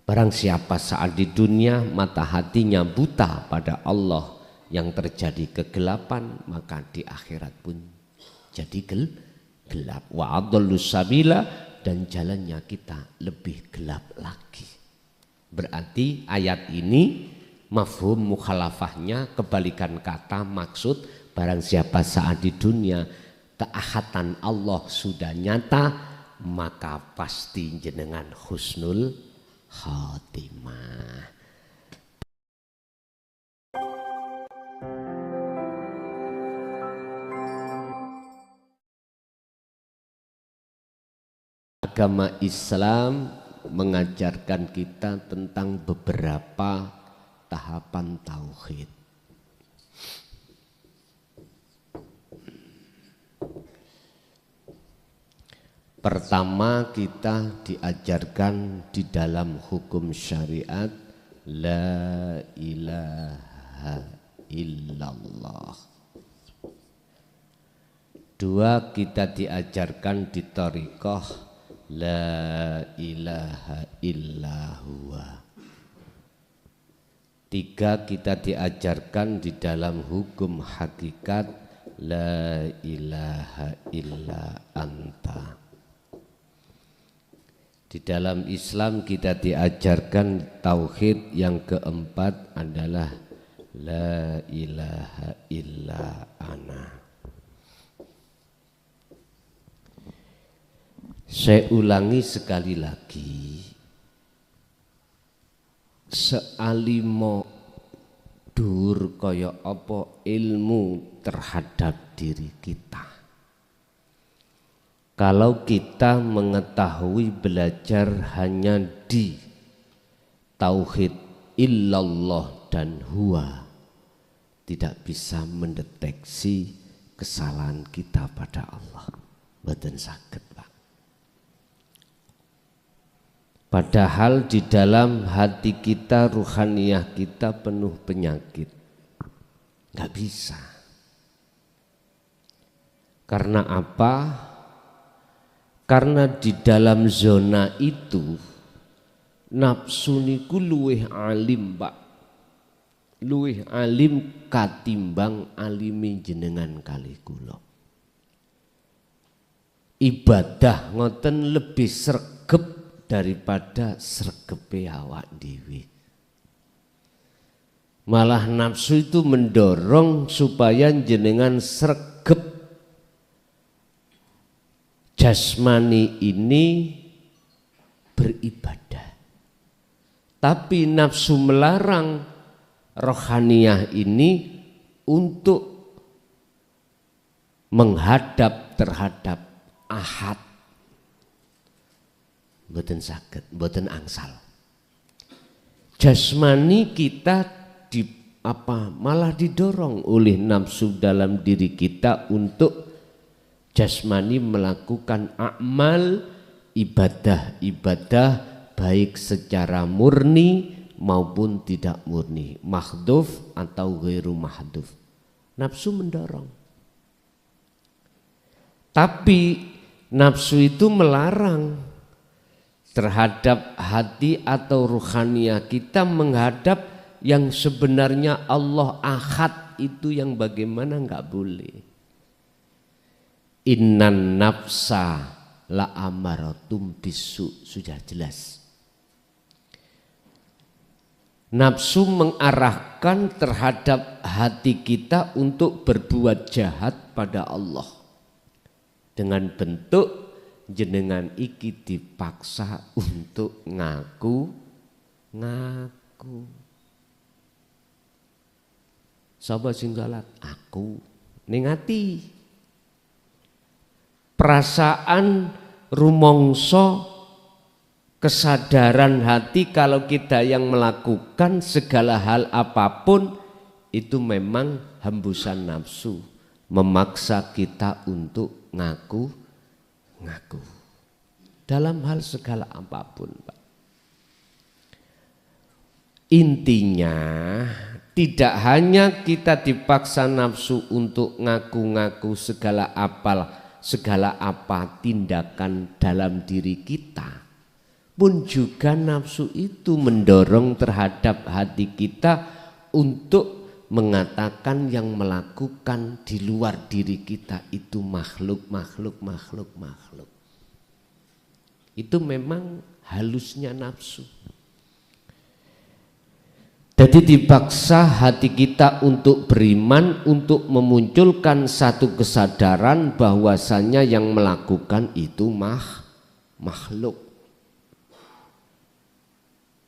Barang siapa saat di dunia mata hatinya buta pada Allah, yang terjadi kegelapan, maka di akhirat pun jadi gelap. Wa adallus sabila, dan jalannya kita lebih gelap lagi. Berarti ayat ini mafhum mukhalafahnya kebalikan kata maksud. Barang siapa saat di dunia keahatan Allah sudah nyata, maka pasti jenengan husnul khotimah. Agama Islam mengajarkan kita tentang beberapa tahapan tauhid. Pertama, kita diajarkan di dalam hukum syariat la ilaha illallah. Dua, kita diajarkan di thariqah la ilaha illahuwa. Tiga, kita diajarkan di dalam hukum hakikat la ilaha illa anta. Di dalam Islam kita diajarkan tauhid yang keempat adalah la ilaha illa ana. Saya ulangi sekali lagi, sealimo dur kaya apa ilmu terhadap diri kita, kalau kita mengetahui belajar hanya di tauhid illallah dan huwa, tidak bisa mendeteksi kesalahan kita pada Allah. Mboten saged, Pak. Padahal di dalam hati kita, ruhaniyah kita penuh penyakit. Nggak bisa. Karena apa? Karena di dalam zona itu nafsu niku luwih alim, Pak. Luwih alim katimbang alimi jenengan kali kula. Ibadah ngoten lebih sregep daripada sregepe awak dhewe. Malah nafsu itu mendorong supaya jenengan sregep jasmani ini beribadah, tapi nafsu melarang rohaniyah ini untuk menghadap terhadap ahad. Mboten saged, mboten angsal. Jasmani kita malah didorong oleh nafsu dalam diri kita untuk jasmani melakukan amal ibadah baik secara murni maupun tidak murni, mahdhuf atau ghairu mahdhuf. Nafsu mendorong. Tapi nafsu itu melarang terhadap hati atau ruhaniyah kita menghadap yang sebenarnya Allah ahad itu, yang bagaimana nggak boleh. Innan nafsa la amaratum bisu, sudah jelas. Nafsu mengarahkan terhadap hati kita untuk berbuat jahat pada Allah dengan bentuk jenengan iki dipaksa untuk ngaku. Sapa sing salat? Aku. Ning ati perasaan rumongso, kesadaran hati kalau kita yang melakukan segala hal apapun itu memang hembusan nafsu memaksa kita untuk ngaku dalam hal segala apapun, Pak. Intinya tidak hanya kita dipaksa nafsu untuk ngaku-ngaku segala apa tindakan dalam diri kita, pun juga nafsu itu mendorong terhadap hati kita untuk mengatakan yang melakukan di luar diri kita itu makhluk. Itu memang halusnya nafsu. Jadi dipaksa hati kita untuk beriman, untuk memunculkan satu kesadaran bahwasanya yang melakukan itu makhluk.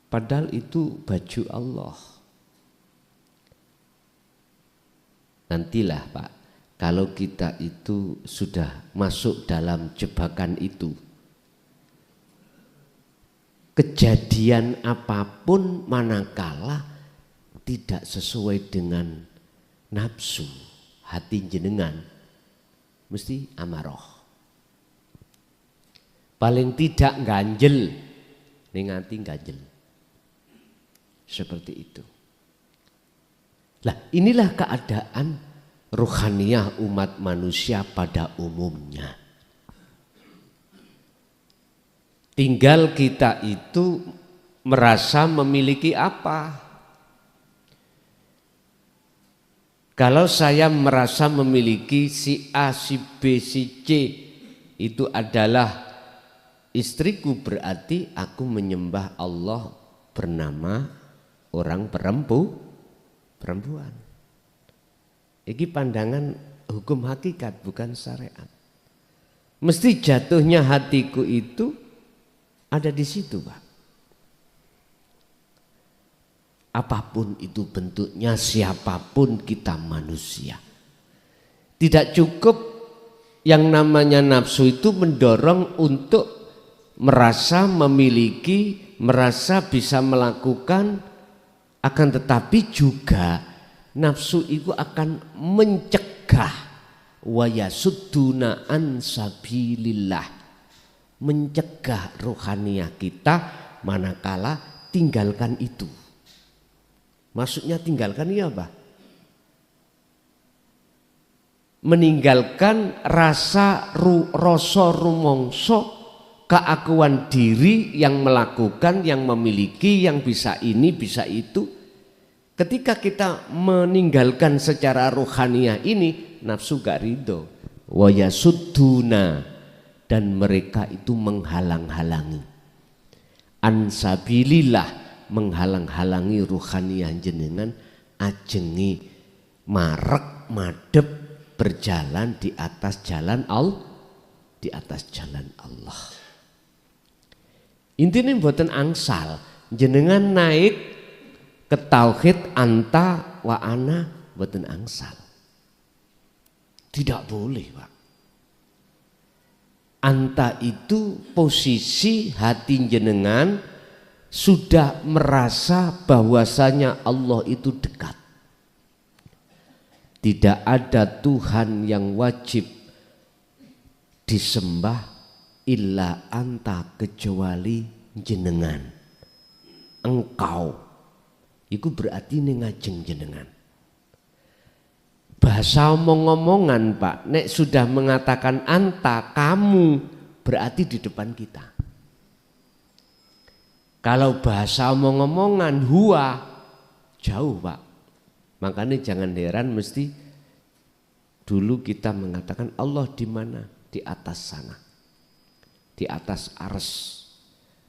Padahal itu baju Allah. Nantilah Pak, kalau kita itu sudah masuk dalam jebakan itu, kejadian apapun manakala tidak sesuai dengan nafsu hati jenengan, mesti amarah. Paling tidak ganjel, ningati ganjel. Seperti itu. Lah inilah keadaan ruhaniyah umat manusia pada umumnya. Tinggal kita itu merasa memiliki apa? Kalau saya merasa memiliki si A, si B, si C itu adalah istriku, berarti aku menyembah Allah bernama orang perempuan. Ini pandangan hukum hakikat bukan syariat. Mesti jatuhnya hatiku itu ada di situ Pak. Apapun itu bentuknya, siapapun kita manusia. Tidak cukup yang namanya nafsu itu mendorong untuk merasa memiliki, merasa bisa melakukan, akan tetapi juga nafsu itu akan mencegah wa yasudduna an sabilillah, mencegah rohaniyah kita manakala tinggalkan itu. Maksudnya tinggalkan ini apa? Meninggalkan rasa rumongso, keakuan diri yang melakukan, yang memiliki, yang bisa ini, bisa itu. Ketika kita meninggalkan secara rohaniyah ini, nafsu gak ridho. Wa yasudduna, dan mereka itu menghalang-halangi. Ansabilillah, menghalang-halangi ruhaniyah jenengan ajengi marek madep berjalan di atas jalan Allah. Intinya mboten angsal jenengan naik ke tauhid anta wa ana, mboten angsal. Tidak boleh Pak. Anta itu posisi hati jenengan sudah merasa bahwasanya Allah itu dekat. Tidak ada Tuhan yang wajib disembah illa anta, kecuali jenengan. Engkau. Itu berarti ngajeng jenengan. Bahasa omong-omongan Pak, nek sudah mengatakan anta, kamu, berarti di depan kita. Kalau bahasa omong-omongan huwa, jauh Pak. Makanya jangan heran mesti dulu kita mengatakan Allah di mana? Di atas sana. Di atas ars.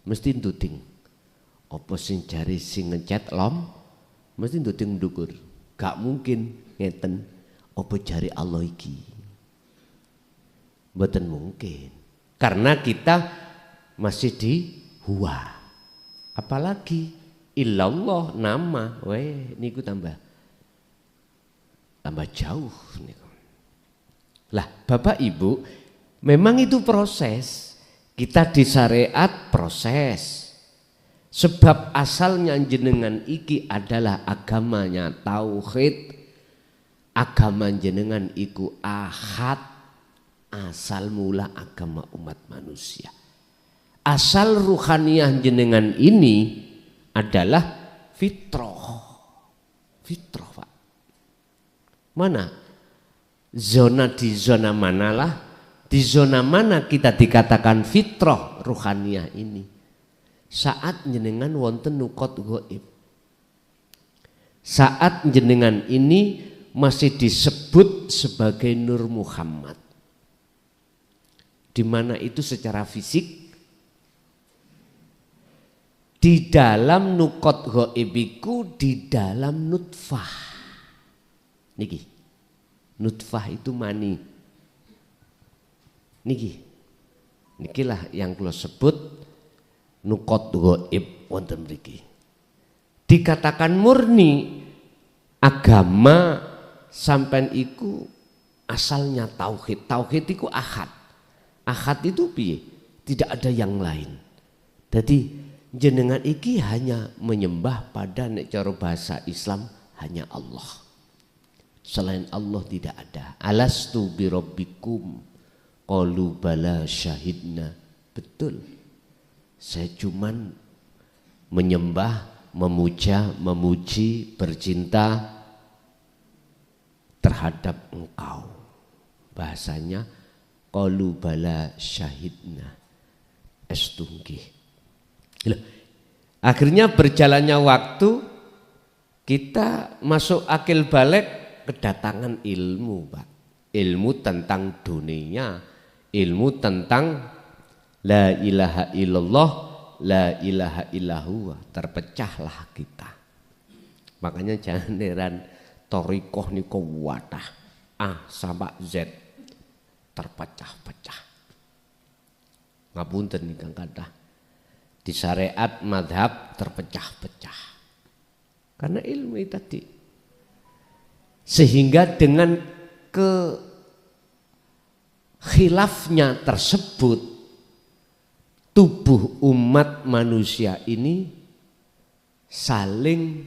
Mesti nduting. Apa sing jari sing ngecet lom? Mesti nduting ndukur. Gak mungkin ngeten. Apa jari Allah iki? Mboten mungkin. Karena kita masih di huwa. Apalagi illallah nama, niku tambah jauh niku. Lah Bapak Ibu, memang itu proses. Kita di syariat proses. Sebab asalnya jenengan iki adalah agamanya tauhid. Agama jenengan iku ahad. Asal mula agama umat manusia. Asal ruhaniyah jenengan ini adalah fitrah. Fitrah Pak. Mana? Di zona manalah? Di zona mana kita dikatakan fitrah ruhaniyah ini? saat jenengan wonten nukot ghaib. Saat jenengan ini masih disebut sebagai Nur Muhammad. Di mana itu secara fisik di dalam nukot ghaibiku, di dalam nutfah. Niki. Nutfah itu mani. Niki. Nikilah yang kula sebut nukot ghaib wonten mriki. Dikatakan murni agama sampean iku asalnya tauhid. Tauhid iku ahad. Ahad itu piye? Tidak ada yang lain. Jadi jenengan iki hanya menyembah pada nek cara bahasa Islam hanya Allah. Selain Allah tidak ada. Alastu birabbikum qalu bala syahidna. Betul. Saya cuman menyembah, memuja, memuji, bercinta terhadap engkau. Bahasanya qalu bala syahidna. Estunggih. Akhirnya berjalannya waktu, kita masuk akil balik, kedatangan ilmu, Pak. Ilmu tentang dunia, ilmu tentang la ilaha illallah, la ilaha illallah. Terpecahlah kita. Makanya jangan heran thariqah niku wadah A sampai Z terpecah-pecah. Ngapunten nih Kang kadah. Di syariat madhab terpecah-pecah karena ilmu itu tadi, sehingga dengan khilafnya tersebut tubuh umat manusia ini saling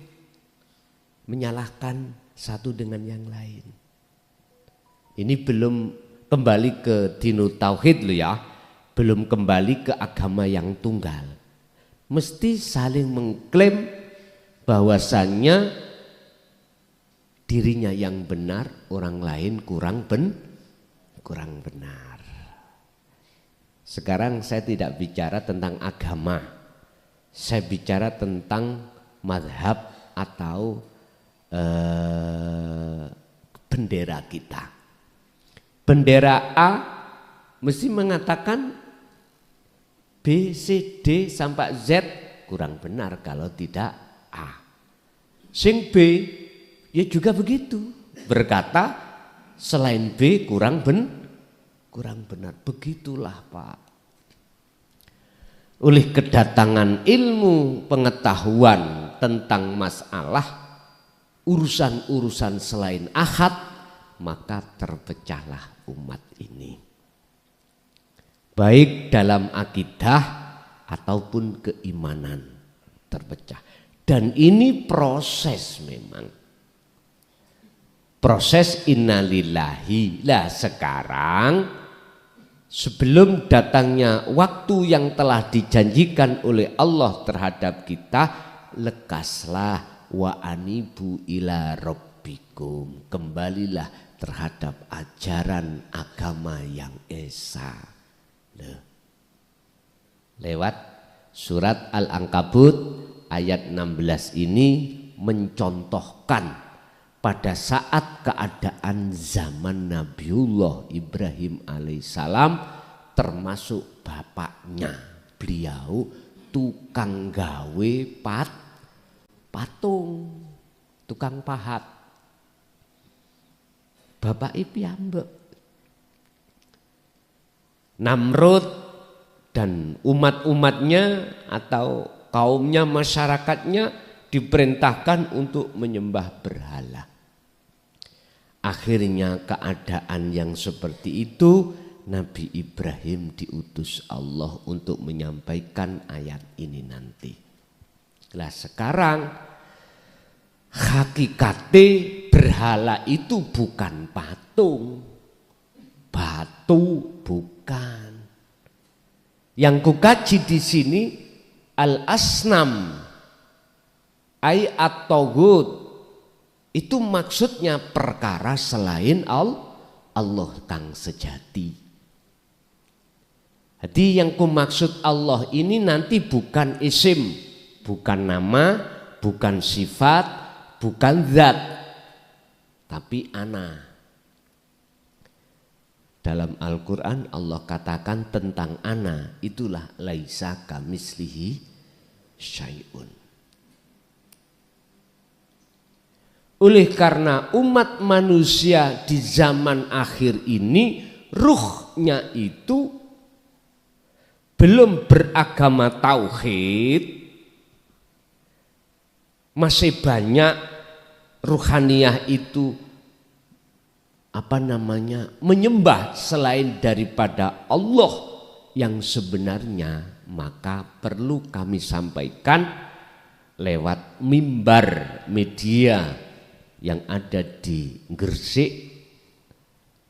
menyalahkan satu dengan yang lain. Ini belum kembali ke dinu tauhid loh ya, belum kembali ke agama yang tunggal. Mesti saling mengklaim bahwasannya dirinya yang benar, orang lain kurang benar. Sekarang saya tidak bicara tentang agama, saya bicara tentang madhab atau bendera kita. Bendera A mesti mengatakan B, C, D sampai Z kurang benar kalau tidak A. Sing B ya juga begitu, berkata selain B kurang benar. Begitulah Pak. Oleh kedatangan ilmu pengetahuan tentang masalah urusan-urusan selain ahad, maka terpecahlah umat ini. Baik dalam akidah ataupun keimanan terpecah. Dan ini proses memang. Proses innalillahi. Lah sekarang sebelum datangnya waktu yang telah dijanjikan oleh Allah terhadap kita, lekaslah wa anibu ila rabbikum. Kembalilah terhadap ajaran agama yang esa. Lewat surat Al-Ankabut ayat 16 ini mencontohkan pada saat keadaan zaman Nabiullah Ibrahim alaihissalam, termasuk bapaknya beliau tukang gawe patung, tukang pahat. Bapak piyambak. Namrud dan umat-umatnya atau kaumnya, masyarakatnya diperintahkan untuk menyembah berhala. Akhirnya keadaan yang seperti itu, Nabi Ibrahim diutus Allah untuk menyampaikan ayat ini nanti. Lah sekarang hakikate berhala itu bukan patung, batu bukan. Yang kukaji di sini al-asnam ay at-taghut, itu maksudnya perkara selain Allah kang sejati. Jadi yang kumaksud Allah ini nanti bukan isim, bukan nama, bukan sifat, bukan zat, tapi ana. Dalam Al-Quran Allah katakan tentang ana, itulah laisa kamislihi syai'un. Oleh karena umat manusia di zaman akhir ini ruhnya itu belum beragama tauhid, masih banyak ruhaniyah itu menyembah selain daripada Allah yang sebenarnya, maka perlu kami sampaikan lewat mimbar media yang ada di Gresik,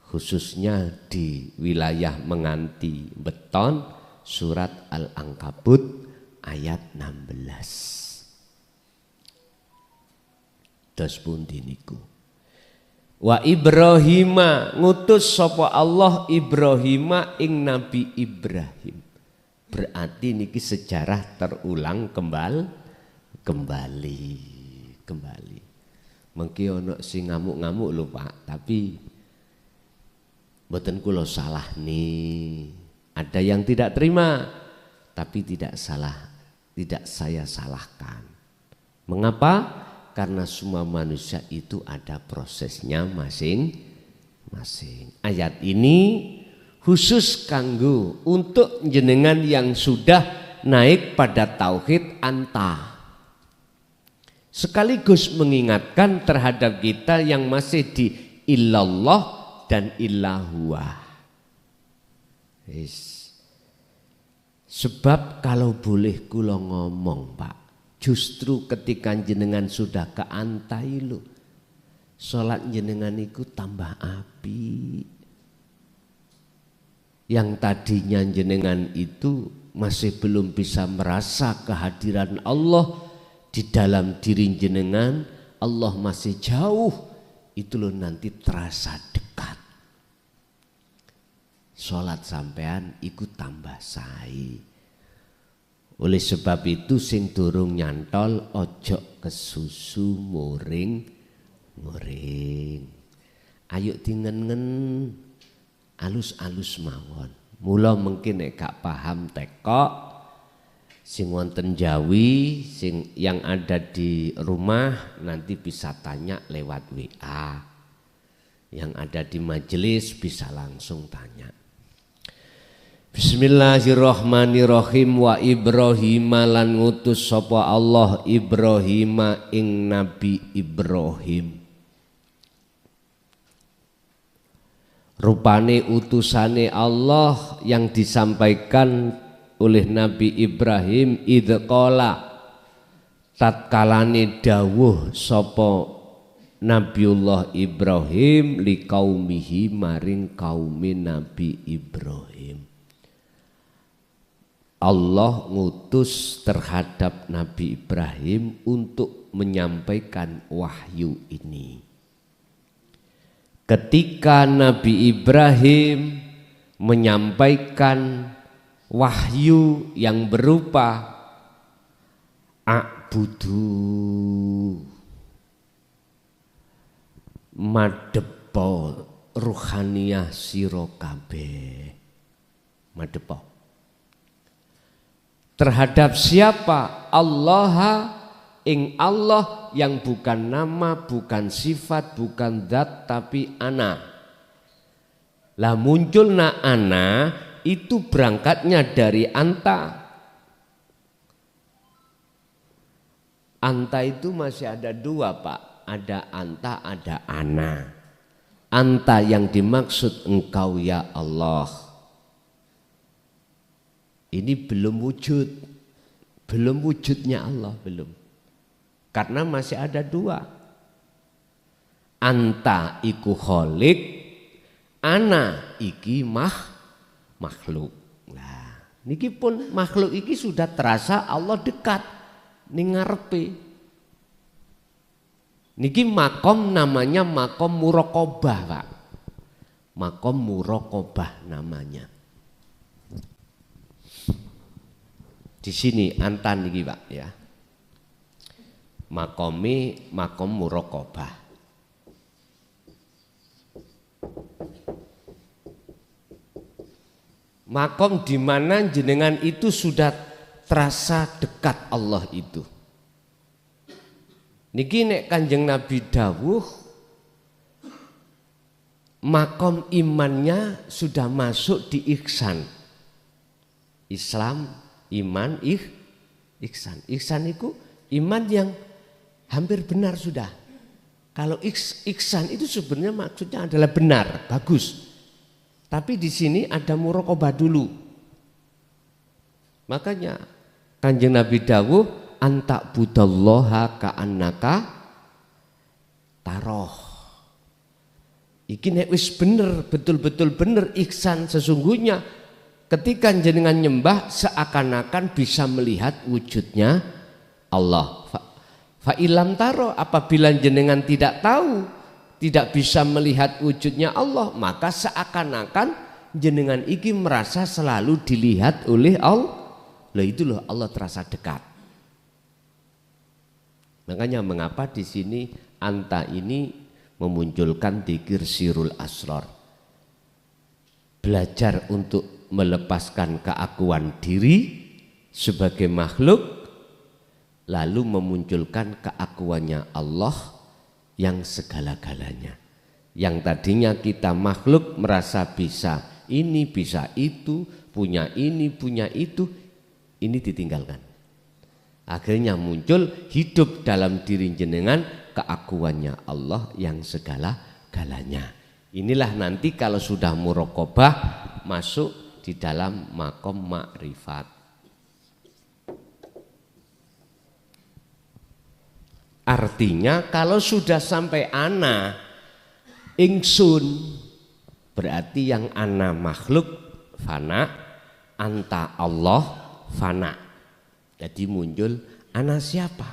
khususnya di wilayah Menganti Beton, surat Al-Ankabut ayat 16. Dos pundi niku. Wa Ibrahima ngutus sapa Allah Ibrahima ing Nabi Ibrahim. Berarti niki sejarah terulang kembali. Mengki ono sing ngamuk-ngamuk lho Pak, tapi mboten kula salah nih. Ada yang tidak terima, tapi tidak saya salahkan. Mengapa? Karena semua manusia itu ada prosesnya masing-masing. Ayat ini khusus kanggo untuk jenengan yang sudah naik pada tauhid anta. Sekaligus mengingatkan terhadap kita yang masih di illallah dan illahuwa. Sebab kalau boleh kula ngomong Pak, justru ketika jenengan sudah ke antai lu, sholat jenengan itu tambah api. Yang tadinya jenengan itu masih belum bisa merasa kehadiran Allah di dalam diri jenengan, Allah masih jauh, itu loh nanti terasa dekat. Sholat sampean ikut tambah sae. Oleh sebab itu sing durung nyantol ojo kesusu muring. Ayo dingen-ngen alus-alus mawon. Mula mungkin nek gak paham tekok sing wonten Jawi, sing yang ada di rumah nanti bisa tanya lewat WA. Yang ada di majelis bisa langsung tanya. Bismillahirrahmanirrahim. Wa Ibrahim lan ngutus sapa Allah Ibrahim ing Nabi Ibrahim. Rupane utusane Allah yang disampaikan oleh Nabi Ibrahim idqala tatkalane dawuh sapa Nabiullah Ibrahim li kaumihi maring kaumi Nabi Ibrahim. Allah ngutus terhadap Nabi Ibrahim untuk menyampaikan wahyu ini. Ketika Nabi Ibrahim menyampaikan wahyu yang berupa a'budu madepo ruhaniyah sira kabeh. Madepo terhadap siapa? Allah, ing Allah yang bukan nama, bukan sifat, bukan zat, tapi ana. Lah munculna ana itu berangkatnya dari anta. Anta itu masih ada dua Pak, ada anta, ada ana. Anta yang dimaksud engkau ya Allah. Ini belum wujudnya Allah belum. Karena masih ada dua. Anta iku kholik, ana iki makhluk. Nah, niki pun makhluk iki sudah terasa Allah dekat ning ngarepe. Niki makom namanya makom muraqabah, Pak. Makom muraqabah namanya. Di sini antan iki Pak ya. Makome makom muraqabah. Makom di mana jenengan itu sudah terasa dekat Allah itu. Niki nek Kanjeng Nabi dawuh makom imannya sudah masuk di ihsan. Islam, iman, ihsan. Ihsan itu iman yang hampir benar sudah. Kalau ihsan itu sebenarnya maksudnya adalah benar, bagus. Tapi di sini ada muraqabah dulu. Makanya Kanjeng Nabi dawuh anta budallaha ka'annaka taroh. Iki nek wis bener, betul-betul bener ihsan sesungguhnya ketika jenengan nyembah seakan-akan bisa melihat wujudnya Allah. Fa ilam taro, apabila jenengan tidak tahu, tidak bisa melihat wujudnya Allah, maka seakan-akan jenengan iki merasa selalu dilihat oleh Allah. Lah itu loh Allah terasa dekat. Makanya mengapa di sini anta ini memunculkan dzikir sirul asrar. Belajar untuk melepaskan keakuan diri sebagai makhluk, lalu memunculkan keakuannya Allah yang segala-galanya. Yang tadinya kita makhluk merasa bisa ini, bisa itu, punya ini, punya itu, ini ditinggalkan. Akhirnya muncul hidup dalam diri jenengan keakuannya Allah yang segala-galanya. Inilah nanti kalau sudah muraqabah masuk di dalam makom makrifat. Artinya kalau sudah sampai ana ingsun, berarti yang ana makhluk fana, anta Allah fana. Jadi muncul ana siapa?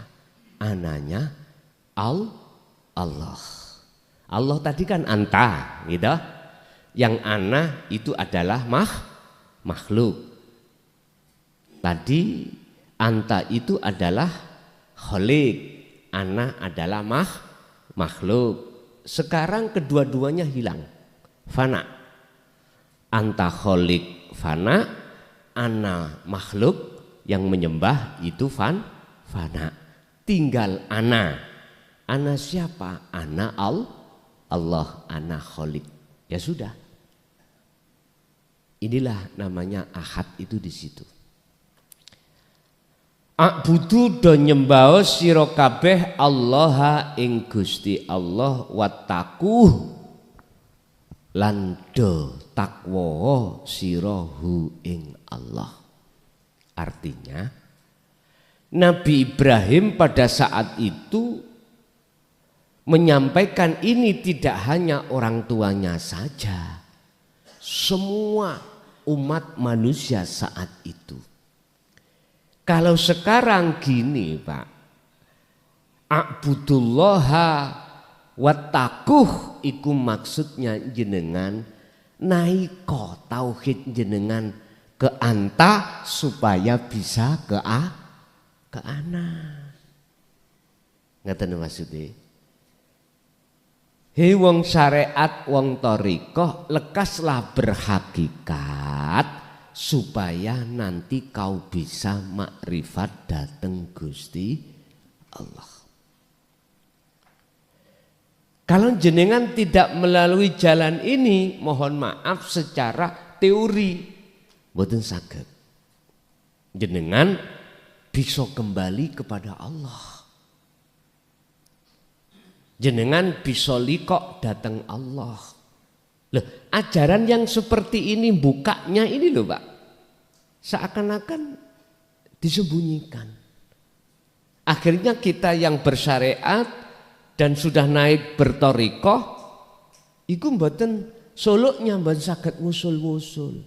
Ananya Allah. Allah tadi kan anta, gitu. Yang ana itu adalah makhluk. Tadi anta itu adalah khaliq, ana adalah makhluk. Sekarang kedua-duanya hilang, fana. Anta khaliq fana, ana makhluk yang menyembah itu fana. Tinggal ana. Ana siapa? Ana Allah, ana khaliq. Ya sudah. Inilah namanya ahad itu di situ. A'budu do nyembah sira kabeh Allah ing Gusti Allah wattaquh lan do takwa sira hu ing Allah. Artinya Nabi Ibrahim pada saat itu menyampaikan ini tidak hanya orang tuanya saja, semua umat manusia saat itu. Kalau sekarang gini Pak, a'budullaha wattaquh iku maksudnya jenengan naiko tauhid jenengan ke anta supaya bisa ke ana. Ngaten maksudnya. Hei wong syariat wong thariqah lekaslah berhakikat supaya nanti kau bisa makrifat dateng Gusti Allah. Kalau jenengan tidak melalui jalan ini, mohon maaf secara teori mboten saged. Jenengan bisa kembali kepada Allah. Jenengan bisa likok datang Allah. Loh, ajaran yang seperti ini bukanya ini loh Pak, seakan-akan disembunyikan. Akhirnya kita yang bersyariat dan sudah naik bertorikoh, iku mboten suluknya mboten saged ngusul-ngusul.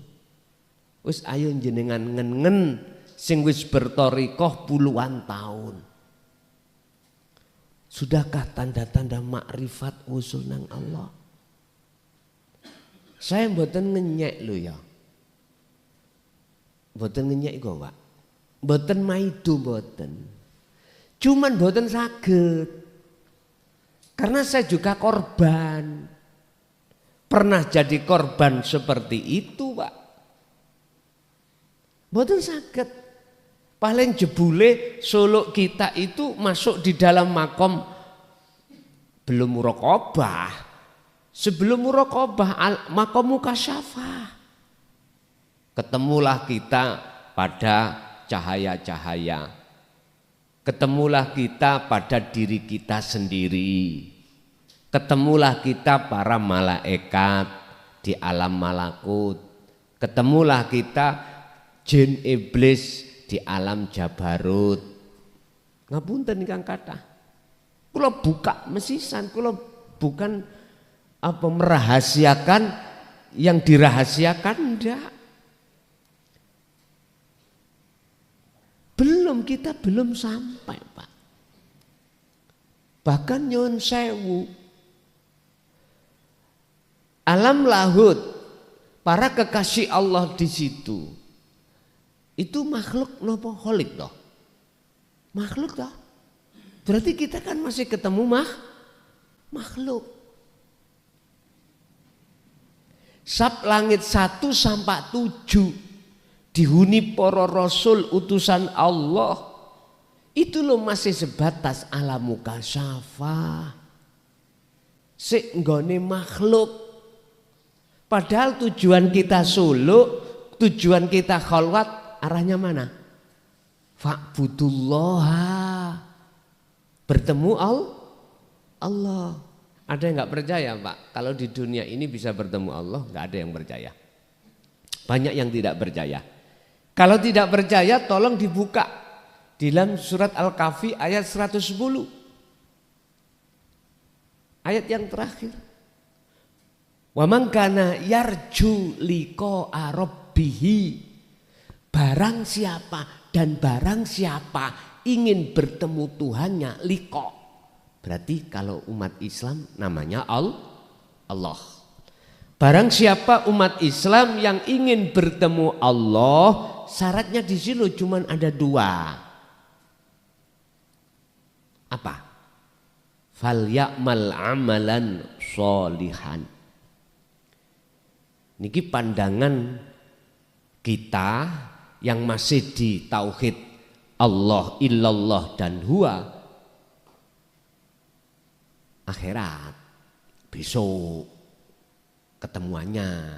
Wis ayo jenengan ngen-ngen sing wis bertorikoh puluhan tahun. Sudahkah tanda-tanda makrifat usul nang Allah? Saya mboten ngenyek lho ya. Mboten ngenyek kok, Pak. Mboten maido mboten. Cuman mboten saged. Karena saya juga korban. Pernah jadi korban seperti itu, Pak. Mboten saged. Paling jebule suluk kita itu masuk di dalam makom belum muraqabah. Sebelum muraqabah makom mukasyafah. Ketemulah kita pada cahaya-cahaya. Ketemulah kita pada diri kita sendiri. Ketemulah kita para malaikat di alam malakut. Ketemulah kita jin iblis di alam jabarut. Ngapunten ingkang kathah. Kula buka mesisan, kula bukan merahasiakan yang dirahasiakan, enggak. Kita belum sampai, Pak. Bahkan nyuwun sewu, alam lahut, para kekasih Allah di situ, itu makhluk nopo kholik toh? Makhluk toh? Berarti kita kan masih ketemu makhluk. Sab langit 1 sampai 7 dihuni para rasul utusan Allah, itu loh masih sebatas alam mukasyafah. Sik nggone makhluk. Padahal tujuan kita suluk, tujuan kita khalwat, arahnya mana? Fa'budullaha. Bertemu Allah. Ada yang nggak percaya, Pak? Kalau di dunia ini bisa bertemu Allah, nggak ada yang percaya. Banyak yang tidak percaya. Kalau tidak percaya tolong dibuka di dalam surat Al-Kahfi ayat 110. Ayat yang terakhir. Wa man kana yarju liqa'a rabbih. Barang siapa dan barang siapa ingin bertemu Tuhannya, liqa. Berarti kalau umat Islam namanya Allah. Barang siapa umat Islam yang ingin bertemu Allah, syaratnya di sini cuma ada 2. Apa? Falyamal amalan sholihan. Niki pandangan kita yang masih di tauhid Allah, illallah dan huwa. Akhirat besok ketemuannya.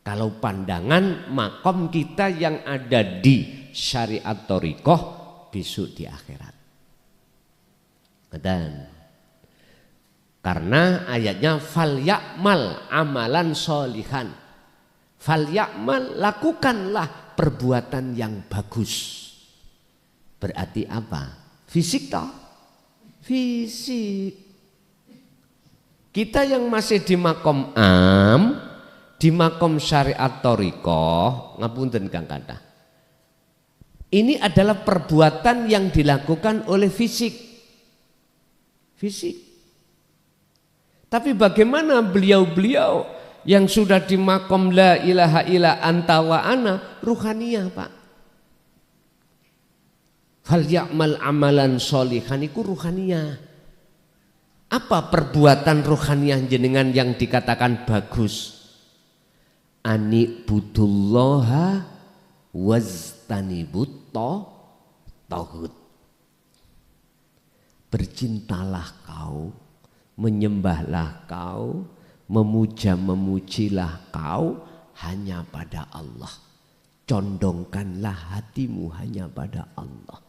Kalau pandangan makom kita yang ada di syariat thariqah besok di akhirat. Dan karena ayatnya falyakmal amalan sholihan. Falyakmal, lakukanlah perbuatan yang bagus. Berarti apa? Fisik toh? Fisik. Kita yang masih di makom di makom syariat thariqah, ngapunten Kang Kathah. Ini adalah perbuatan yang dilakukan oleh fisik. Tapi bagaimana beliau-beliau yang sudah di makom la ilaha illa anta wa ana, ruhaniyah, Pak. Fal ya'mal amalan sholihan iku ruhaniyah. Apa perbuatan ruhaniyah jenengan yang dikatakan bagus? Ani budullaha waztanibut tauhid. Bercintalah kau, menyembahlah kau, memujilah kau hanya pada Allah. Condongkanlah hatimu hanya pada Allah.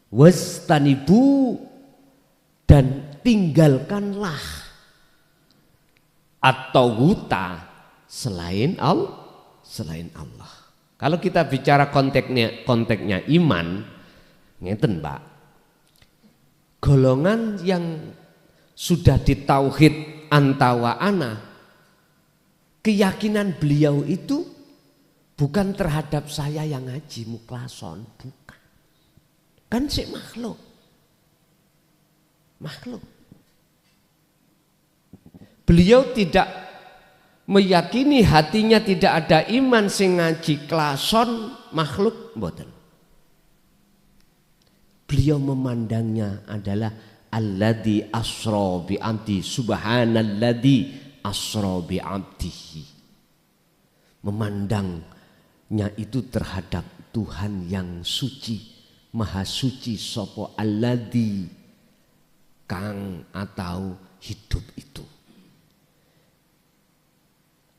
Wastanibu, dan tinggalkanlah atau huta selain Allah. Kalau kita bicara konteksnya iman, ngeten Pak. Golongan yang sudah ditauhid anta wa ana, keyakinan beliau itu bukan terhadap saya yang ngaji muklason, bukan. Kan si makhluk. Beliau tidak meyakini hatinya tidak ada iman sing ngaji klason makhluk mboten. Beliau memandangnya adalah alladzi asra bi abdi, subhanalladzi asra bi abdihi. Memandangnya itu terhadap Tuhan yang suci, maha suci sapa alladzi kang atau hidup itu.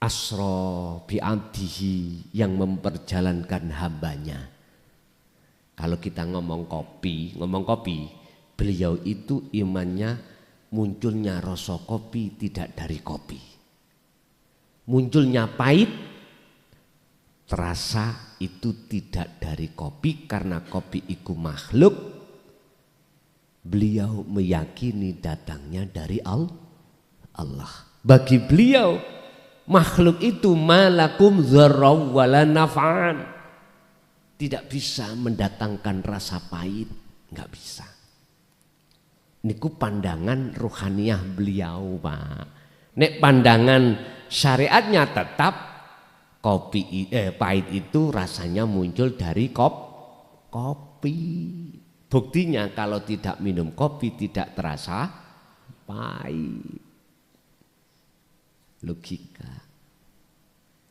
Asra bi abdihi, yang memperjalankan hambanya. Kalau kita ngomong kopi, beliau itu imannya munculnya rasa kopi tidak dari kopi. Munculnya pahit terasa itu tidak dari kopi, karena kopi itu makhluk. Beliau meyakini datangnya dari Allah. Bagi beliau makhluk itu malakum dzarraw wala naf'an, tidak bisa mendatangkan rasa pahit, nggak bisa. Niku pandangan ruhaniyah beliau, Pak. Nek pandangan syariatnya tetap kopi pahit itu rasanya muncul dari kopi. Buktinya kalau tidak minum kopi tidak terasa pahit. Logika.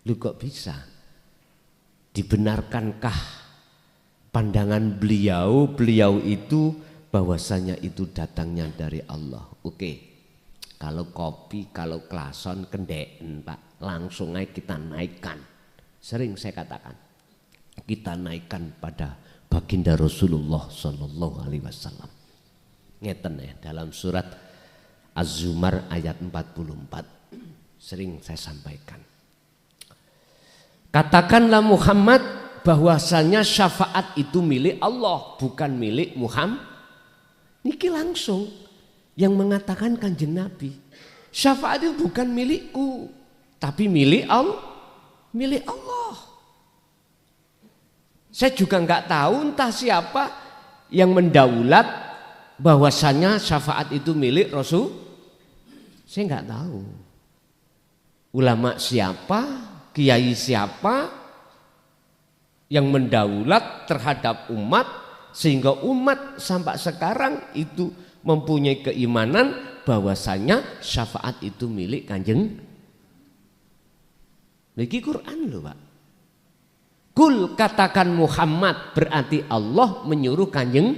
Lu kok bisa? Dibenarkankah pandangan beliau itu bahwasanya itu datangnya dari Allah? Oke. Kalau kopi, kalau klason kendeen, Pak, langsung aja kita naikkan. Sering saya katakan, kita naikkan pada baginda Rasulullah Sallallahu Alaihi Wasallam. Ngeten ya, dalam surat Az-Zumar ayat 44. Sering saya sampaikan. Katakanlah Muhammad bahwasanya syafaat itu milik Allah, bukan milik Muhammad. Niki langsung yang mengatakan Kanjeng Nabi. Syafaat itu bukan milikku, tapi milik Allah. Milik Allah. Saya juga nggak tahu entah siapa yang mendaulat bahwasanya syafaat itu milik Rasul. Saya nggak tahu. Ulama siapa, kiai siapa yang mendaulat terhadap umat sehingga umat sampai sekarang itu mempunyai keimanan bahwasanya syafaat itu milik Kanjeng. Niki Quran loh, Pak. Kul, katakan Muhammad, berarti Allah menyuruh Kanjeng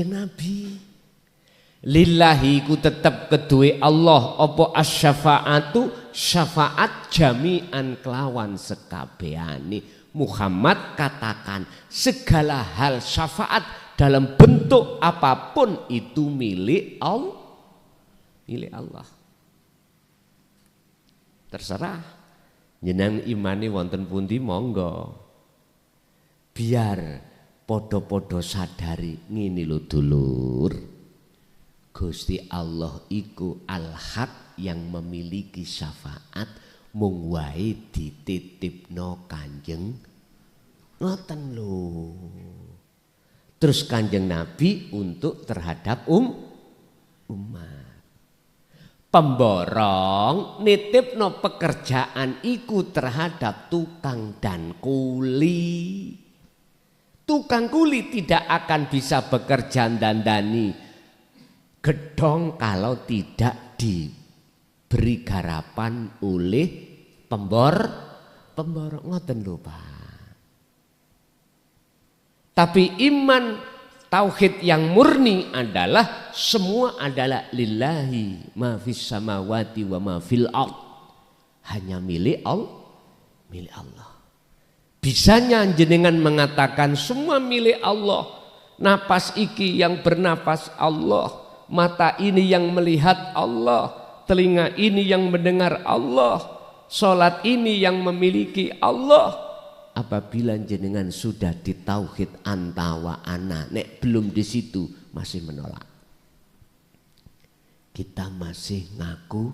Nabi. Lillahi ku tetap kedue Allah apa asy-syafa'atu, syafaat jami'an kelawan sekabehane. Muhammad katakan segala hal syafaat dalam bentuk apapun itu milik Allah. Milik Allah. Terserah jenengan imani wonten pundi monggo. Biar podo-podo sadari ngene lho dulur. Gusti Allah iku al-haq yang memiliki syafaat mung wae dititipno Kanjeng. Ngoten lho. Terus Kanjeng Nabi untuk terhadap umat. Pemborong nitipno pekerjaan iku terhadap tukang dan kuli. Tukang kuli tidak akan bisa bekerja dandani gedong kalau tidak diberi garapan oleh pemborong. Ngoten lho, Pak. Tapi iman tauhid yang murni adalah semua adalah lillahi ma fis samawati wa ma fil ard. Hanya milik Allah. Bisanya jenengan mengatakan semua milik Allah. Napas iki yang bernapas Allah. Mata ini yang melihat Allah, telinga ini yang mendengar Allah, sholat ini yang memiliki Allah. Apabila jenengan sudah di tauhid antawa ana, nek belum di situ masih menolak. Kita masih ngaku.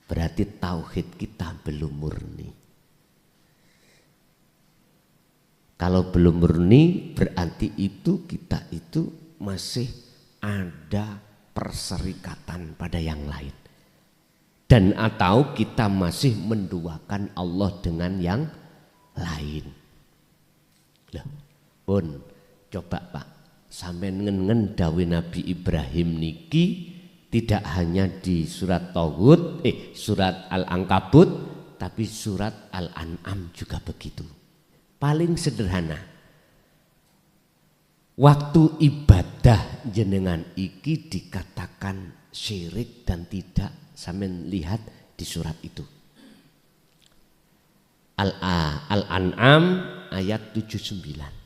Berarti tauhid kita belum murni. Kalau belum murni berarti itu kita itu masih ada perserikatan pada yang lain, dan atau kita masih menduakan Allah dengan yang lain. Loh, pun Coba Pak, sampai ngen dawe Nabi Ibrahim niki tidak hanya di surat Tauhud, surat Al-Ankabut, tapi surat Al-An'am juga begitu. Paling sederhana, waktu ibadah jenengan iki dikatakan syirik dan tidak, sampean lihat di surat itu. Al-An'am ayat 79.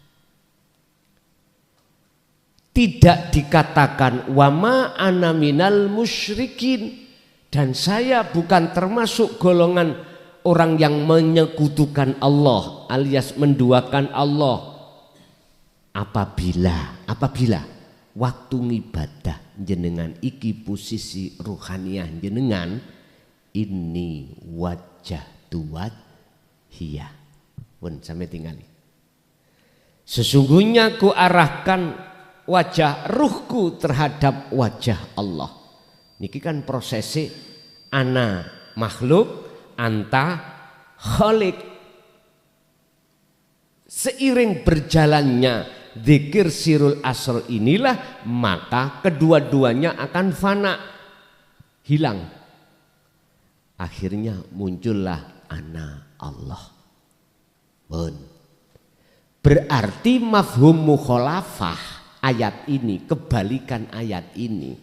Tidak dikatakan wama ana minal musyrikin, dan saya bukan termasuk golongan orang yang menyekutukan Allah alias menduakan Allah. Apabila waktu ngibadah jenengan iki posisi ruhaniyah jenengan ini wajah tuat hiya pun sampai tinggali. Sesungguhnya ku arahkan wajah ruhku terhadap wajah Allah. Niki kan prosesi ana makhluk, anta khalik. Seiring berjalannya zikir sirul asr inilah, maka kedua-duanya akan fana, hilang. Akhirnya muncullah ana Allah. Berarti mafhum mukhalafah ayat ini, kebalikan ayat ini.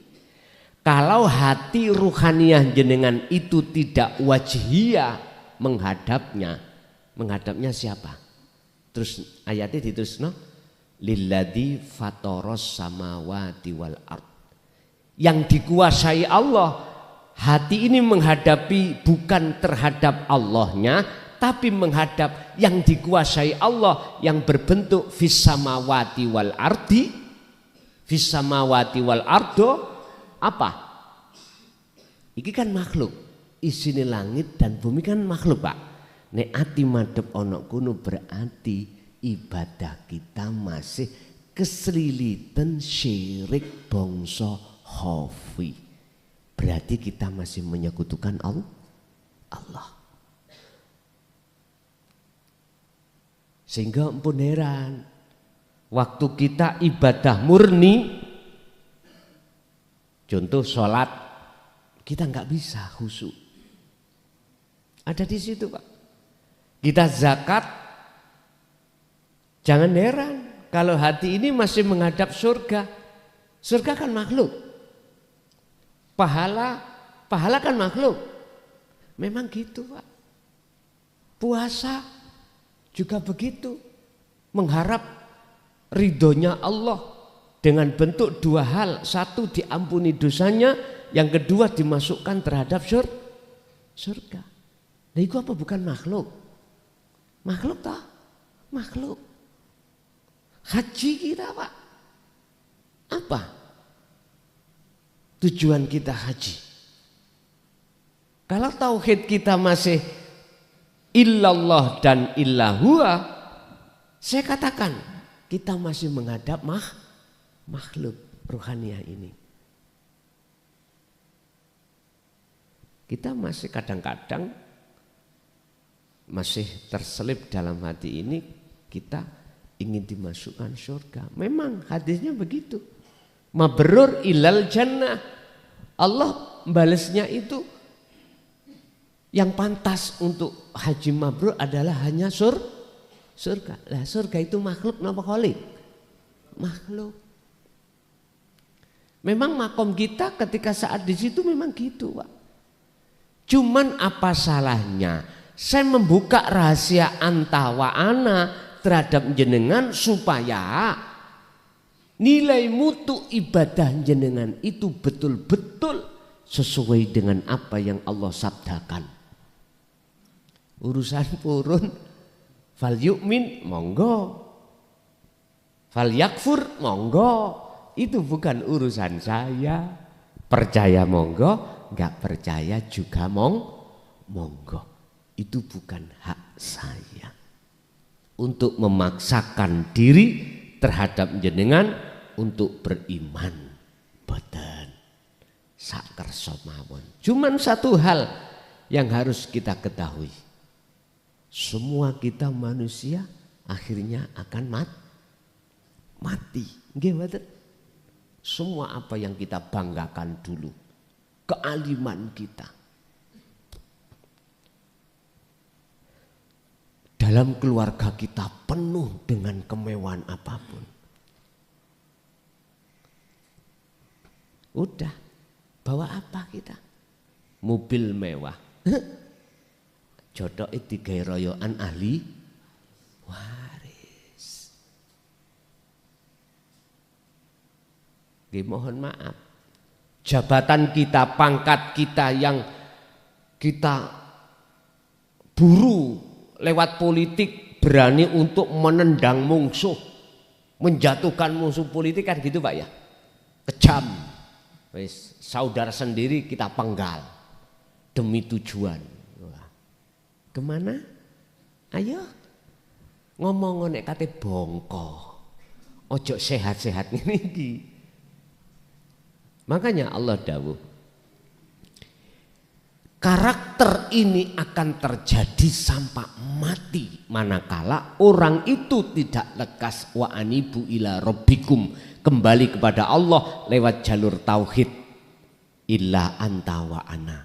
Kalau hati ruhaniyah jenengan itu tidak wajhiyah menghadapnya siapa? Terus ayatnya diterusno, lilladzi fatoros samawati wal ard. Yang dikuasai Allah, hati ini menghadapi bukan terhadap Allahnya, tapi menghadap yang dikuasai Allah yang berbentuk fis samawati wal ardi. Fis samawati wal ardo apa? Iki kan makhluk, isine langit dan bumi kan makhluk Pak. Nek ati madhep ana kono berarti ibadah kita masih keselilitan syirik bangsa khafi. Berarti kita masih menyekutukan Allah. Sehingga ampun heran, waktu kita ibadah murni, contoh sholat, kita nggak bisa khusyuk. Ada di situ Pak. Kita zakat, jangan heran kalau hati ini masih menghadap surga. Surga kan makhluk. Pahala kan makhluk. Memang gitu Pak. Puasa juga begitu, mengharap ridhonya Allah dengan bentuk dua hal. Satu, diampuni dosanya, yang kedua dimasukkan terhadap surga. Nah itu apa bukan makhluk? Makhluk tak? Makhluk. Haji kita Pak, apa tujuan kita haji? Kalau tauhid kita masih illallah dan illahua, saya katakan kita masih menghadap makhluk ruhaniyah ini. Kita masih kadang-kadang masih terselip dalam hati ini, kita ingin dimasukkan surga. Memang hadisnya begitu. Mabrur ilal jannah. Allah balasnya itu, yang pantas untuk haji mabrur adalah hanya surga. Lah surga itu makhluk napa khalik? Makhluk. Memang makom kita ketika saat di situ memang gitu Pak. Cuman apa salahnya saya membuka rahasia anta wa ana terhadap jenengan supaya nilai mutu ibadah jenengan itu betul-betul sesuai dengan apa yang Allah sabdakan. Urusan purun, fal yu'min monggo, fal yakfur monggo, itu bukan urusan saya. Percaya monggo, nggak percaya juga monggo. Itu bukan hak saya untuk memaksakan diri terhadap jenengan untuk beriman. Boten sak kersa mawon. Cuman satu hal yang harus kita ketahui, semua kita manusia akhirnya akan mati. Nggih mboten? Semua apa yang kita banggakan dulu, kealiman kita, dalam keluarga kita penuh dengan kemewahan apapun, udah bawa apa kita? Mobil mewah, jodoh itu digawe royokan ahli waris. Mohon maaf, jabatan kita, pangkat kita yang kita buru lewat politik, berani untuk menendang musuh, menjatuhkan musuh politik kan gitu Pak ya. Kejam, wis saudara sendiri kita penggal demi tujuan. Wah. Kemana? Ayo ngomong nek kate bongko, ojo sehat-sehat ngene iki. Makanya Allah dawuh, karakter ini akan terjadi sampai mati manakala orang itu tidak lekas wa anibu ila rabbikum, kembali kepada Allah lewat jalur tauhid. Illa anta wa ana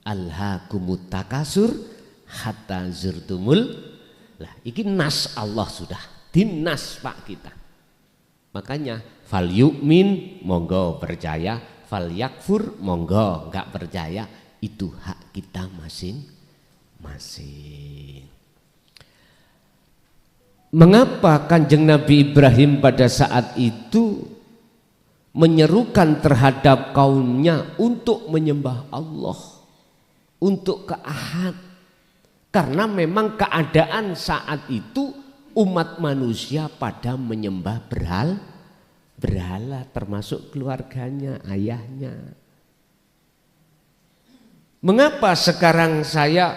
alhaakumut takasur hatta zurtumul. Lah iki nas Allah sudah dinas Pak kita. Makanya fal yu'min monggo percaya, fal yakfur monggo enggak percaya, itu hak kita masing-masing. Mengapa Kanjeng Nabi Ibrahim pada saat itu menyerukan terhadap kaumnya untuk menyembah Allah, untuk ke Ahad? Karena memang keadaan saat itu umat manusia pada menyembah berhala, termasuk keluarganya, ayahnya. Mengapa sekarang saya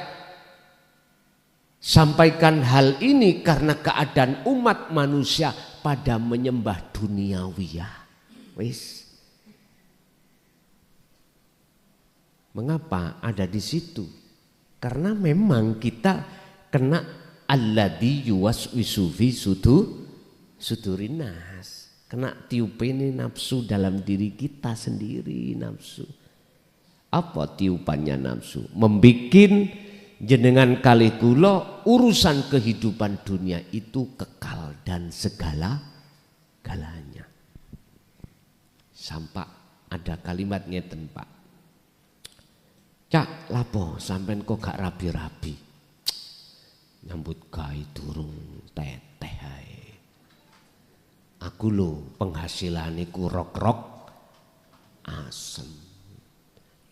sampaikan hal ini? Karena keadaan umat manusia pada menyembah duniawiyah. Wis. Mengapa ada di situ? Karena memang kita kena alladzi yuwaswisu fi sudurin nas, kena tiupene nafsu dalam diri kita sendiri. Nafsu apa tiupannya nafsu? Membikin jenengan kali kula urusan kehidupan dunia itu kekal dan segala-galanya. Sampai ada kalimat ngeten Pak, cak lapo sampean kok gak rabi-rabi, nyambut gawe durung teteh ae. Aku lho penghasilan iku rok-rok asem.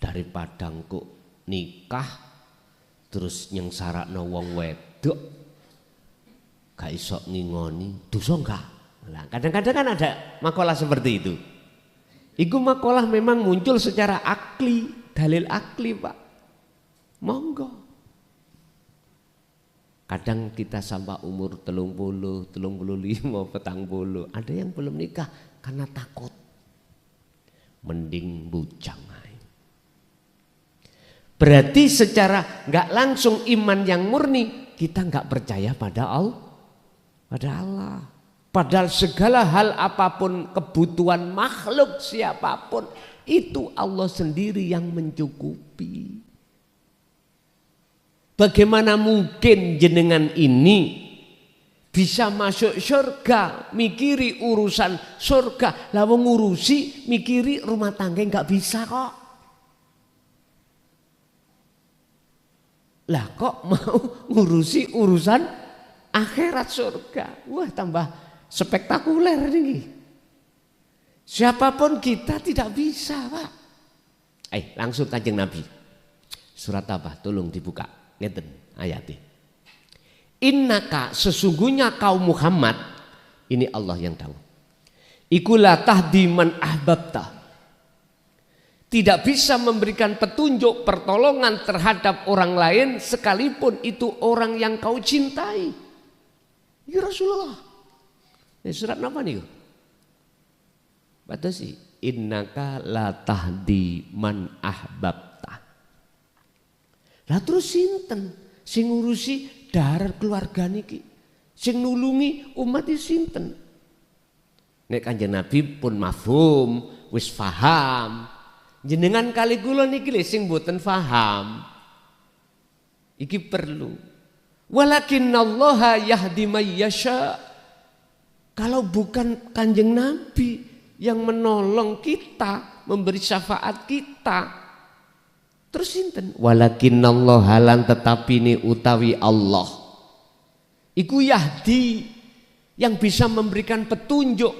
Daripada engko nikah terus nyengsarakno wong wedok gak iso ngingoni, dosa enggak? Nah, kadang-kadang kan ada makalah seperti itu. Iku makalah memang muncul secara akli, dalil akli Pak. Monggo. Kadang kita sampai umur 30, 35, 40, ada yang belum nikah karena takut. Mending bujang. Berarti secara nggak langsung iman yang murni, kita nggak percaya pada Allah. Padahal segala hal apapun, kebutuhan makhluk siapapun, itu Allah sendiri yang mencukupi. Bagaimana mungkin jenengan ini bisa masuk surga, mikiri urusan surga, lalu ngurusi mikiri rumah tangga nggak bisa kok. Lah kok mau ngurusi urusan akhirat surga? Wah tambah spektakuler nih. Siapapun kita tidak bisa Pak. Langsung Kanjeng Nabi. Surat apa? Tolong dibuka. Ngeten ayatnya. Innaka sesungguhnya kaum Muhammad, ini Allah yang tahu. Ikulah tahdi man ahbabta. Tidak bisa memberikan petunjuk pertolongan terhadap orang lain sekalipun itu orang yang kau cintai. Ya Rasulullah. Surat apa nih? Batasi innaka la tahdi man ahbabta. Lah terus sinten sing ngurusi darat keluarga niki? Sing nulungi umat sinten? Nek Kanjeng Nabi pun mafhum, wis paham. Jenengan kali kula niki lho sing mboten paham. Iki perlu. Walakinallaha yahdi may yasha. Kalau bukan Kanjeng Nabi yang menolong kita, memberi syafaat kita. Terus sinten? Walakinallaha lan tetapi ni utawi Allah. Iku yahdi yang bisa memberikan petunjuk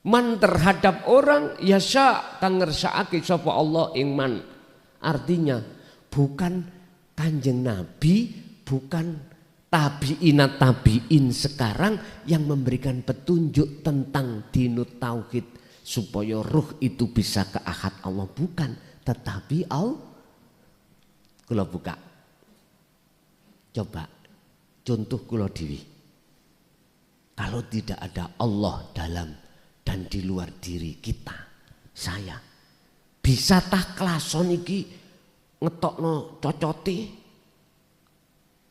man terhadap orang yasha kang ngersakake sapa Allah ing man. Artinya bukan Kanjeng Nabi, bukan tabiin sekarang yang memberikan petunjuk tentang dinut tauhid supaya ruh itu bisa ke ahad Allah, bukan, tetapi Allah. Kula buka. Coba contoh kula dewi. Kalau tidak ada Allah dalam dan di luar diri kita, saya bisa tah klason iki ngetokno cocote.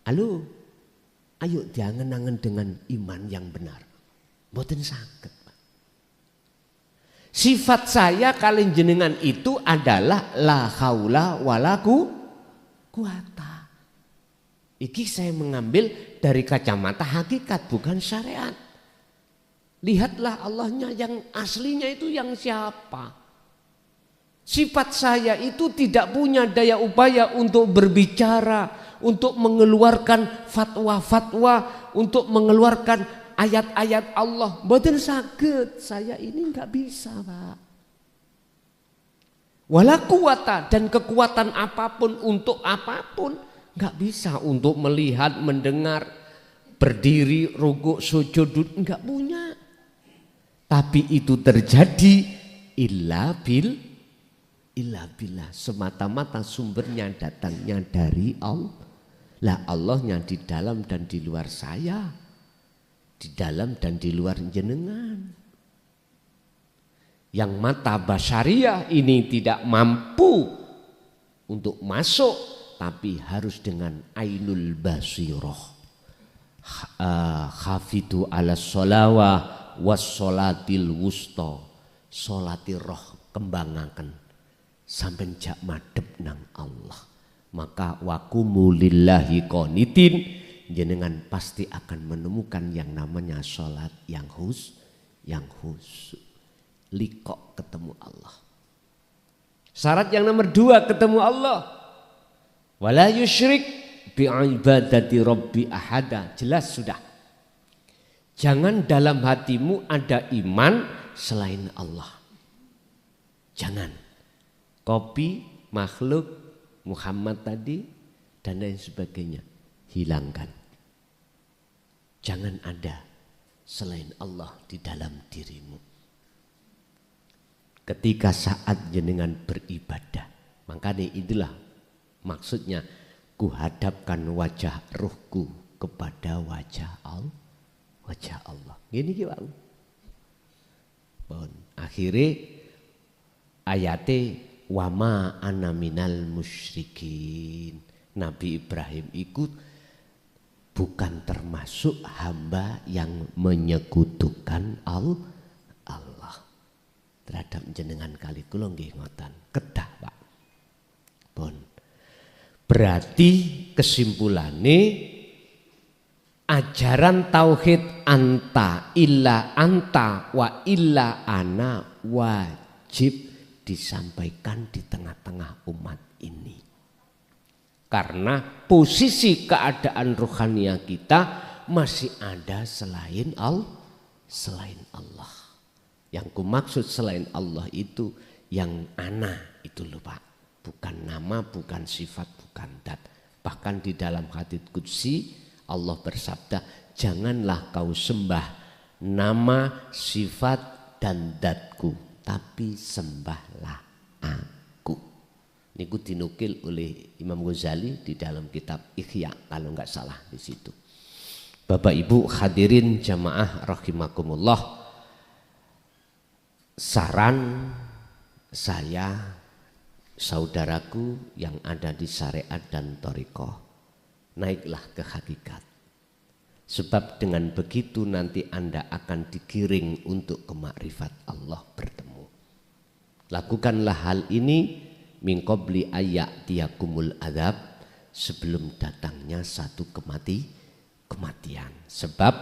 Halo, ayo diangen-angen dengan iman yang benar. Mboten saged. Sifat saya kalian jenengan itu adalah la haula wala quwata. Iki saya mengambil dari kacamata hakikat bukan syariat. Lihatlah Allahnya yang aslinya itu yang siapa. Sifat saya itu tidak punya daya upaya untuk berbicara, untuk mengeluarkan fatwa-fatwa, untuk mengeluarkan ayat-ayat Allah. Mboten saged, saya ini enggak bisa, Pak. Wala quwata, dan kekuatan apapun untuk apapun enggak bisa untuk melihat, mendengar, berdiri, rukuk, sujud, enggak punya. Tapi itu terjadi illa billah, semata-mata sumbernya datangnya dari Allah. Lah Allahnya di dalam dan di luar saya, di dalam dan di luar jenengan. Yang mata basyariah ini tidak mampu untuk masuk, tapi harus dengan ainul basirah. Hafidu ala sholawah wassolatil wusta, solati roh kembangaken sampai jak madhep nang Allah. Maka wakumu lillahi qanitin, jenengan pasti akan menemukan yang namanya sholat yang khusyuk, likok ketemu Allah. Syarat yang nomor 2 ketemu Allah, wala yusyrik bi ibadati rabbi ahada. Jelas sudah. Jangan dalam hatimu ada iman selain Allah. Jangan. Kopi, makhluk, Muhammad tadi dan lain sebagainya hilangkan. Jangan ada selain Allah di dalam dirimu. Ketika saat jenengan beribadah, makanya itulah maksudnya kuhadapkan wajah ruhku kepada wajah Allah. Wajah Allah. Gini ki Pak. Bon, akhire ayate wama ana minal musyrikin. Nabi Ibrahim ikut bukan termasuk hamba yang menyekutukan Allah. Terhadap jenengan kali kula nggih ngoten. Kedah, Pak. Bon. Berarti kesimpulannya ajaran tauhid anta illa anta wa illa ana wajib disampaikan di tengah-tengah umat ini. Karena posisi keadaan rohania kita masih ada selain Allah. Yang kumaksud selain Allah itu yang ana itu loh Pak. Bukan nama, bukan sifat, bukan dat. Bahkan di dalam hadits qudsi Allah bersabda, janganlah kau sembah nama, sifat, dan datku, tapi sembahlah aku. Ini dinukil oleh Imam Ghazali di dalam kitab Ihya kalau nggak salah di situ. Bapak Ibu hadirin jamaah rahimakumullah, saran saya saudaraku yang ada di syariat dan thariqah, naiklah ke hakikat. Sebab dengan begitu nanti Anda akan digiring untuk ke makrifat Allah, bertemu. Lakukanlah hal ini min qabli ayyatiyakumul adzab, sebelum datangnya satu kematian. Sebab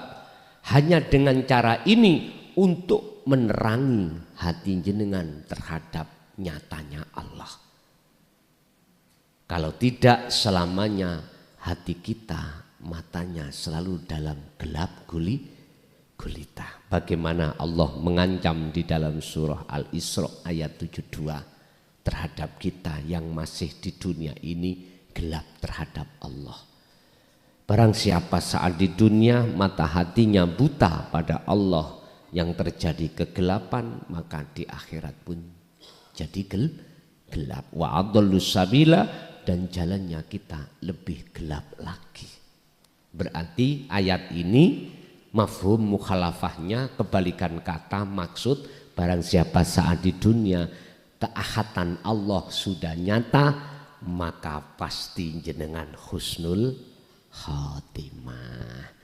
hanya dengan cara ini untuk menerangi hati jenengan terhadap nyatanya Allah. Kalau tidak, selamanya hati kita matanya selalu dalam gelap gulita. Bagaimana Allah mengancam di dalam surah Al-Isra ayat 72 terhadap kita yang masih di dunia ini gelap terhadap Allah. Barang siapa saat di dunia mata hatinya buta pada Allah, yang terjadi kegelapan, maka di akhirat pun jadi gelap. Wa adallus sabila, dan jalannya kita lebih gelap lagi. Berarti ayat ini mafhum mukhalafahnya, kebalikan kata maksud, barang siapa saat di dunia keahatan Allah sudah nyata, maka pasti jenengan husnul khotimah.